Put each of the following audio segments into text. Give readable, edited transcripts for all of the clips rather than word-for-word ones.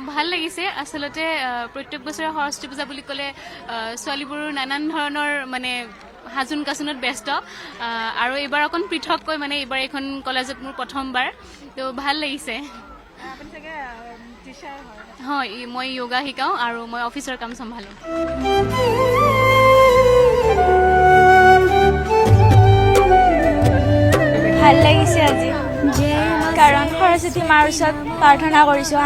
ভাল লাগিছে আসলতে প্ৰত্যেক বছৰে সৰস্বতী পূজা বুলি ক'লে ছোৱালীবোৰ নানান ধৰণৰ মানে হাজুন কাচুনত ব্যস্ত আৰু এইবাৰ অকণ পৃথককৈ মানে এইবাৰ এখন কলেজত মোৰ প্ৰথমবাৰ তো ভাল লাগিছে হয় মই য়োগা শিকাওঁ আৰু মই অফিচৰ কাম চম্ভালোঁ ভাল লাগিছে আজি কাৰণ সৰস্বতী মাৰ ওচৰত প্ৰাৰ্থনা কৰিছোঁ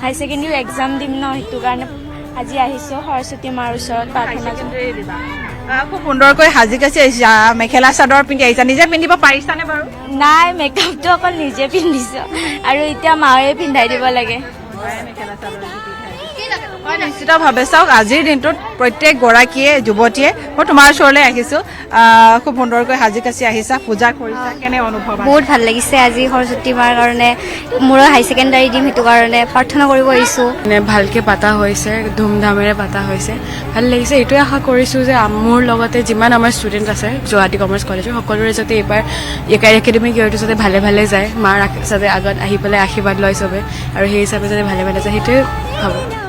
হাই ছেকেণ্ডেৰী এক্সাম দিম ন সেইটো কাৰণে আজি আহিছোঁ সৰস্বতী মাৰ ওচৰত প্ৰাৰ্থনা খুব সুন্দৰকৈ সাজি কাচি আহিছা মেখেলা চাদৰ পিন্ধি আহিছা নিজে পিন্ধিব পাৰিছানে বাৰু নাই মেকআপটো অকল নিজে পিন্ধিছোঁ আৰু এতিয়া মায়ে পিন্ধাই দিব লাগে হয় নিশ্চিতভাৱে চাওক আজিৰ দিনটোত প্ৰত্যেক গৰাকীয়ে যুৱতীয়ে মই তোমাৰ ওচৰলৈ আহিছোঁ খুব সুন্দৰকৈ সাজি কাচি আহিছা পূজা কৰিছা কেনে অনুভৱ বহুত ভাল লাগিছে আজি সৰস্বতী মাৰ কাৰণে মোৰো হাই ছেকেণ্ডাৰী দিম সেইটো কাৰণে প্ৰাৰ্থনা কৰিব আহিছোঁ মানে ভালকৈ পাতা হৈছে ধুমধামেৰে পাতা হৈছে ভাল লাগিছে এইটোৱে আশা কৰিছোঁ যে মোৰ লগতে যিমান আমাৰ ষ্টুডেণ্ট আছে গুৱাহাটী কমাৰ্চ কলেজৰ সকলোৰে যাতে এইবাৰ একাডেমিক ইয়েৰটো যাতে ভালে ভালে যায় মাৰ যাতে আগত আহি পেলাই আশীৰ্বাদ লয় চবে আৰু সেই হিচাপে যাতে ভালে ভালে যায় সেইটোৱে ভাবোঁ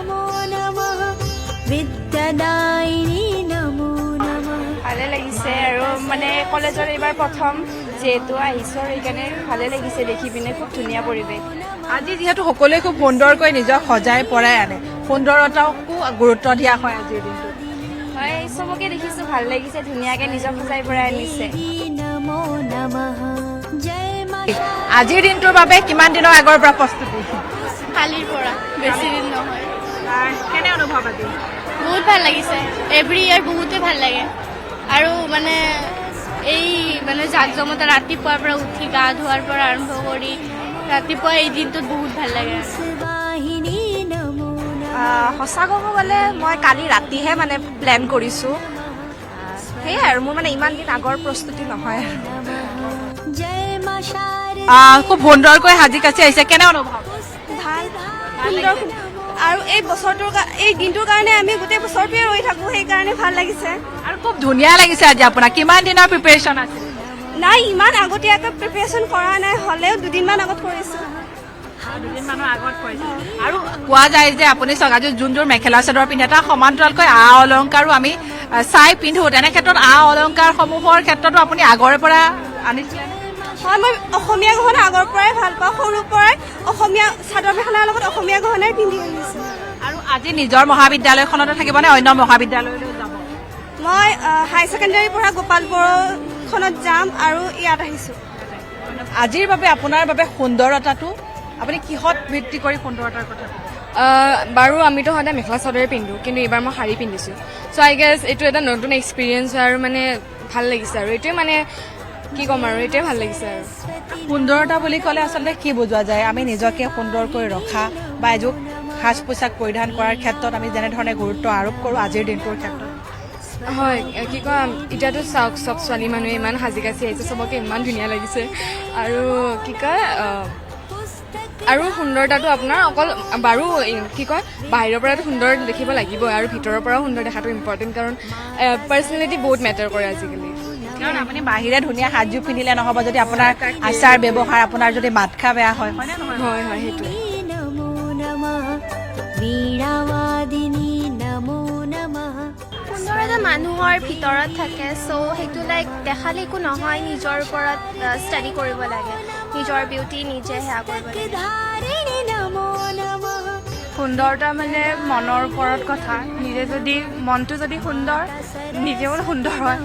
ভালে লাগিছে আৰু মানে কলেজৰ এইবাৰ প্ৰথম যিহেতু আহিছোঁ সেইকাৰণে ভালে লাগিছে দেখি পিনে খুব ধুনীয়া পৰিৱেশ আজি যিহেতু সকলোৱে খুব সুন্দৰকৈ নিজক সজাই পৰাই আনে সুন্দৰতাকো গুৰুত্ব দিয়া হয় আজিৰ দিনটোত হয় চবকে দেখিছোঁ ভাল লাগিছে ধুনীয়াকৈ নিজক সজাই পৰাই আনিছে আজিৰ দিনটোৰ বাবে কিমান দিনৰ আগৰ পৰা প্ৰস্তুতি কালিৰ পৰা বেছি দিন নহয় কেনে অনুভৱ আজি বহুত ভাল লাগিছে এভৰি ইয়াৰ বহুতে ভাল লাগে আৰু মানে এই মানে জাক জমতা ৰাতিপুৱাৰ পৰা উঠি গা ধোৱাৰ পৰা আৰম্ভ কৰি ৰাতিপুৱা এই দিনটোত বহুত ভাল লাগে সঁচা ক'ব গ'লে মই কালি ৰাতিহে মানে প্লেন কৰিছোঁ সেয়াই আৰু মোৰ মানে ইমান দিন আগৰ প্ৰস্তুতি নহয় খুব সুন্দৰকৈ সাজি কাচি আহিছে কেনে অনুভৱ ভাল সুন্দৰ আৰু এই বছৰটোৰ এই দিনটোৰ কাৰণে আমি গোটেই বছৰটোৱে ৰৈ থাকোঁ সেইকাৰণে ভাল লাগিছে আৰু খুব ধুনীয়া লাগিছে আজি আপোনাৰ কিমান দিনৰ প্ৰিপেৰেশ্যন আছে নাই ইমান আগতীয়াকৈ প্ৰিপেৰেশ্যন কৰা নাই হ'লেও দুদিনমান আগত কৰিছোঁ দুদিনমানৰ আগত কৰিছে আৰু কোৱা যায় যে আপুনি চাওক আজি যোনযোৰ মেখেলা চাদৰ পিন্ধে তাৰ সমান্তৰালকৈ অলংকাৰো আমি চাই পিন্ধো তেনে ক্ষেত্ৰত অলংকাৰসমূহৰ ক্ষেত্ৰতো আপুনি আগৰে পৰা আনিছিলে হয় মই অসমীয়া গহনা আগৰ পৰাই ভাল পাওঁ সৰুৰ পৰাই অসমীয়া চাদৰ মেখেলাৰ লগত অসমীয়া গহনাই পিন্ধি আহিছোঁ আৰু আজি নিজৰ মহাবিদ্যালয়খনতে থাকিবনে অন্য মহাবিদ্যালয়লৈ যাব মই হাই ছেকেণ্ডাৰী পঢ়া গোপালপুৰখনত যাম আৰু ইয়াত আহিছোঁ আজিৰ বাবে আপোনাৰ বাবে সুন্দৰতাটো আপুনি কিহত ভিত্তি কৰি সুন্দৰতাৰ কথা বাৰু আমিতো সদায় মেখেলা চাদৰে পিন্ধোঁ কিন্তু এইবাৰ মই শাৰী পিন্ধিছোঁ চ' আই গেছ এইটো এটা নতুন এক্সপিৰিয়েঞ্চ হয় আৰু মানে ভাল লাগিছে আৰু এইটোৱে মানে কি ক'ম আৰু এইটোৱে ভাল লাগিছে আৰু সুন্দৰতা বুলি ক'লে আচলতে কি বুজোৱা যায় আমি নিজকে সুন্দৰকৈ ৰখা বা এযোৰ সাজ পোছাক পৰিধান কৰাৰ ক্ষেত্ৰত আমি যেনেধৰণে গুৰুত্ব আৰোপ কৰোঁ আজিৰ দিনটোৰ ক্ষেত্ৰত হয় কি কয় এতিয়াতো চাওক চব ছোৱালী মানুহে ইমান সাজি কাচি আহিছে চবকে ইমান ধুনীয়া লাগিছে আৰু কি কয় আৰু সুন্দৰতাটো আপোনাৰ অকল বাৰু কি কয় বাহিৰৰ পৰাতো সুন্দৰ দেখিব লাগিবই আৰু ভিতৰৰ পৰাও সুন্দৰ দেখাটো ইম্পৰ্টেণ্ট কাৰণ পাৰ্চনেলিটি বহুত মেটাৰ কৰে আজিকালি কাৰণ আপুনি বাহিৰে ধুনীয়া সাজযোৰ পিন্ধিলে নহ'ব যদি আপোনাৰ আচাৰ ব্যৱহাৰ আপোনাৰ যদি মাতখা বেয়া হয় হয়নে নহয় হয় হয় সেইটোৱে সুন্দৰতা মানুহৰ ভিতৰত থাকে চ' সেইটো লাইক দেখালে একো নহয় নিজৰ ওপৰত ষ্টাডি কৰিব লাগে নিজৰ বিউটি নিজে সেয়া কৰিব লাগে সুন্দৰতা মানে মনৰ ওপৰত কথা নিজে যদি মনটো যদি সুন্দৰ নিজেও সুন্দৰ হয়